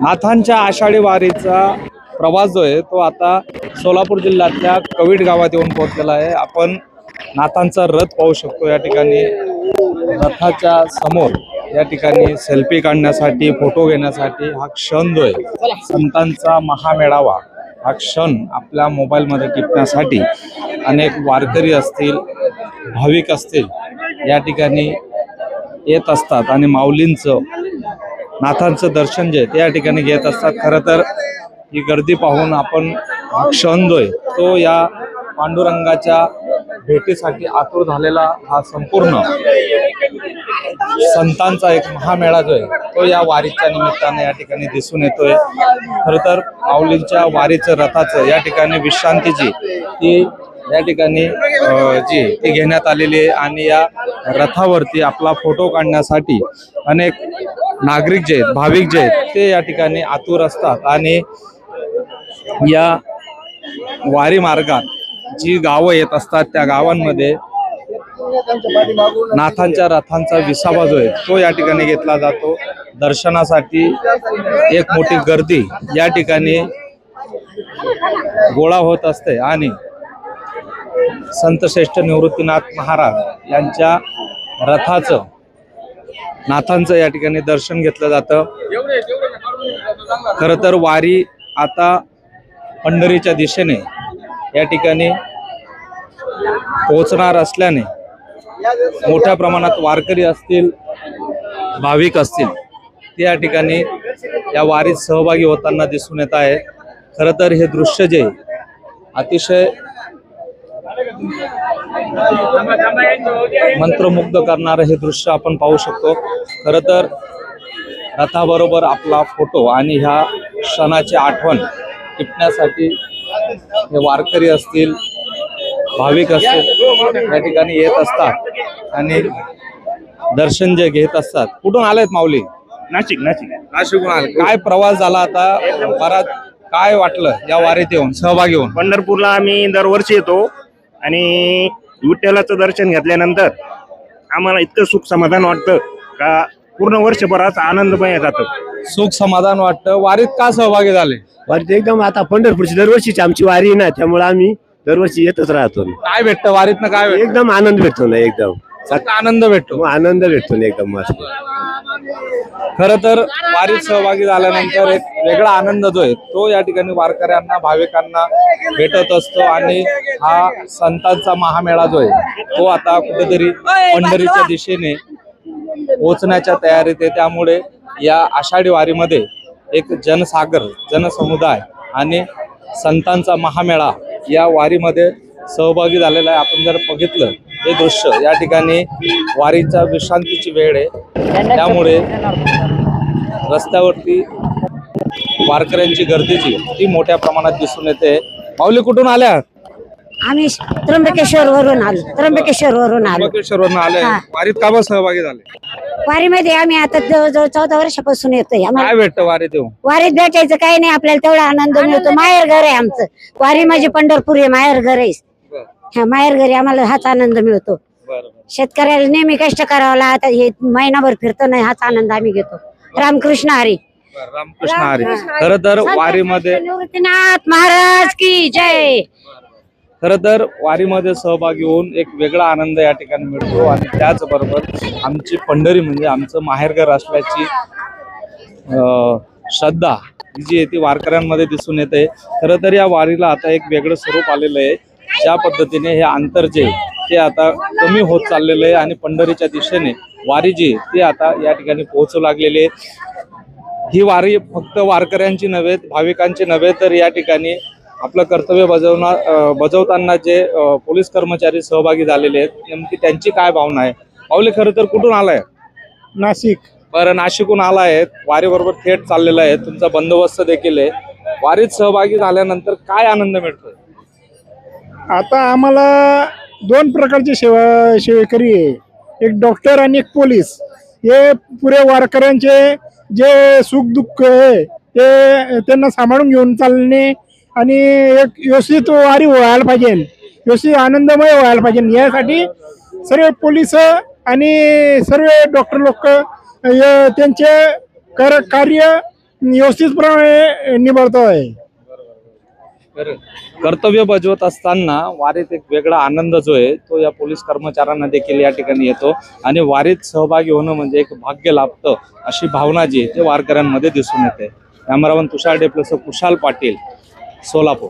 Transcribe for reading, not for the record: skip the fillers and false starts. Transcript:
नाथांच्या आषाढी वारीचा प्रवास जो आहे तो आता सोलापूर जिल्ह्यातल्या कवीट गावात येऊन पोहोचलेला आहे। आपण नाथांचा रथ पाहू शकतो। या ठिकाणी रथाच्या समोर या ठिकाणी सेल्फी काढण्यासाठी, फोटो घेण्यासाठी हा क्षण जो आहे संतांचा महामेळावा, हा क्षण आपल्या मोबाईलमध्ये टिपण्यासाठी अनेक वारकरी असतील, भाविक असतील, या ठिकाणी येत असतात आणि माऊलींचं, नाथांचं दर्शन जे त्या ठिकाणी घेत असतात। खरं तर ही गर्दी पाहून आपण हा क्षण जो आहे तो या पांडुरंगाच्या भेटीसाठी आतुर झालेला हा संपूर्ण संतांचा एक महामेळा जो आहे तो या वारीच्या निमित्ताने या ठिकाणी दिसून येतोय। खरं तर माऊलींच्या वारीचं, रथाचं या ठिकाणी विश्रांतीची ती या ठिकाणी ती घेण्यात आलेली आहे आणि या रथावरती आपला फोटो काढण्यासाठी अनेक नागरिक जे आहेत, भाविक जे आहेत ते या ठिकाणी आतुर असतात आणि या वारी मार्गात जी गावं येत असतात त्या गावांमध्ये नाथांच्या रथांचा विसावा जो आहे तो या ठिकाणी घेतला जातो। दर्शनासाठी एक मोठी गर्दी या ठिकाणी गोळा होत असते आणि संतश्रेष्ठ निवृत्तीनाथ महाराज यांच्या रथाचं, नाथांचं या ठिकाणी दर्शन घेतलं जातं। खरं तर वारी आता पंढरीच्या दिशेने या ठिकाणी पोहोचणार असल्याने मोठ्या प्रमाणात वारकरी असतील, भाविक असतील, ते या ठिकाणी या वारीत सहभागी होताना दिसून येत आहे। खरं तर हे दृश्य जे अतिशय मंत्रमुग्ध करणारं हे दृश्य आपण पाहू शकतो। खरं तर रथाबरोबर आपला फोटो आणि ह्या क्षणाची आठवण टिपण्यासाठी हे वारकरी असतील, भाविक असतील या ठिकाणी येत असतात आणि दर्शन जे घेत असतात। कुठून आलेत माऊली? नाशिकहून आले। काय प्रवास झाला आता बराच, काय वाटलं या वारीत येऊन, सहभागी होऊन? पंढरपूरला आम्ही दरवर्षी येतो आणि विठ्ठलाचं दर्शन घेतल्यानंतर आम्हाला इतकं सुख समाधान वाटतं का पूर्ण वर्षभराचा आनंदमय जातं। सुख समाधान वाटतं। वारीत का सहभागी झाले? वारीत एकदम आता पंढरपूरची दरवर्षीची आमची वारी आहे ना, त्यामुळे आम्ही दरवर्षी येतच राहतो। काय भेटतं वारीतनं? काय भेटतं? एकदम आनंद भेटतो ना, एकदम आनंद भेटतो, आनंद भेटतो ना, एकदम मस्त। खरं तर वारीत सहभागी झाल्यानंतर एक वेगळा आनंद जो आहे तो या ठिकाणी वारकऱ्यांना, भाविकांना भेटत असतो आणि हा संतांचा महामेळा जो आहे तो आता कुठेतरी पंढरीच्या दिशेने पोहोचण्याच्या तयारीत आहे। त्यामुळे या आषाढी वारीमध्ये एक जनसागर, जनसमुदाय आणि संतांचा महामेळा या वारीमध्ये सहभागी झालेला आहे। आपण जर बघितलं हे दृश्य, या ठिकाणी वारीच्या विश्रांतीची वेळ आहे, त्यामुळे रस्त्यावरती वारकऱ्यांची गर्दीची ती मोठ्या प्रमाणात दिसून येते। माऊली कुठून आल्या? आम्ही त्र्यंबकेश्वर वरून आले। वारीत का सहभागी झाले? वारीमध्ये आम्ही आता जवळजवळ 14 वर्षापासून येतोय। काय भेटतं वारीत येऊन? वारीत भेटायचं काही नाही, आपल्याला तेवढा आनंद मिळतो। माहेर घर आहे आमचं, वारी माझे पंढरपूर आहे, माहेर घर आहे। ह्या माहेर घरी आम्हाला हाच आनंद मिळतो। शेतकऱ्याला नेहमी कष्ट करावं लागतं, हे महिनाभर फिरतो नाही, हाच आनंद आम्ही घेतो। रामकृष्ण हरी। रामकृष्ण हरी। खरं तर वारीमध्ये निवृत्तीनाथ महाराज की जय। खरं तर वारीमध्ये सहभागी होऊन एक वेगळा आनंद या ठिकाणी मिळतो आणि त्याचबरोबर आमची पंढरी म्हणजे आमचं माहेरघर असल्याची श्रद्धा जी आहे ती वारकऱ्यांमध्ये दिसून येते। खरं तर या वारीला आता एक वेगळं स्वरूप आलेलं आहे। ज्या पद्धतीने हे अंतर जे ते आता कमी होत चाललेलं आहे आणि पंढरीच्या दिशेने वारी जी ती आता या ठिकाणी पोहोचू लागलेली आहे। ही वारी फक्त वारकऱ्यांची नव्हे, भाविकांची नव्हे, तर या ठिकाणी आपलं कर्तव्य बजावताना जे पोलीस कर्मचारी सहभागी झालेले आहेत, नेमकी त्यांची काय भावना आहे? पावले, खरं तर कुठून आलाय? नाशिक। बरं, नाशिकहून आला आहे, वारी बरोबर थेट चाललेला आहे, तुमचा बंदोबस्त देखील आहे। वारीत सहभागी झाल्यानंतर काय आनंद मिळतो? आता आम्हाला 2 प्रकारची सेवेकरी आहे, एक डॉक्टर आणि एक पोलीस। हे पुरे वारकऱ्यांचे जे सुख दुःख आहे ते त्यांना सांभाळून घेऊन चालणे आणि एक व्यवस्थित वारी व्हायला पाहिजे, व्यवस्थित आनंदमय व्हायला पाहिजे, यासाठी सर्व पोलीस आणि सर्व डॉक्टर लोक त्यांचे कार्य व्यवस्थितप्रमाणे निभावतो आहे. कर्तव्य बजावत असताना वारीत एक वेगळा आनंद जो आहे तो या पोलीस कर्मचाऱ्यांना देखील या ठिकाणी येतो आणि वारीत सहभागी होणं म्हणजे एक भाग्य लाभतं अशी भावना जी आहे ते वारकऱ्यांमध्ये दिसून येते. कॅमेरामन तुषार डेप्लस कुशाल पाटील, सोलापूर.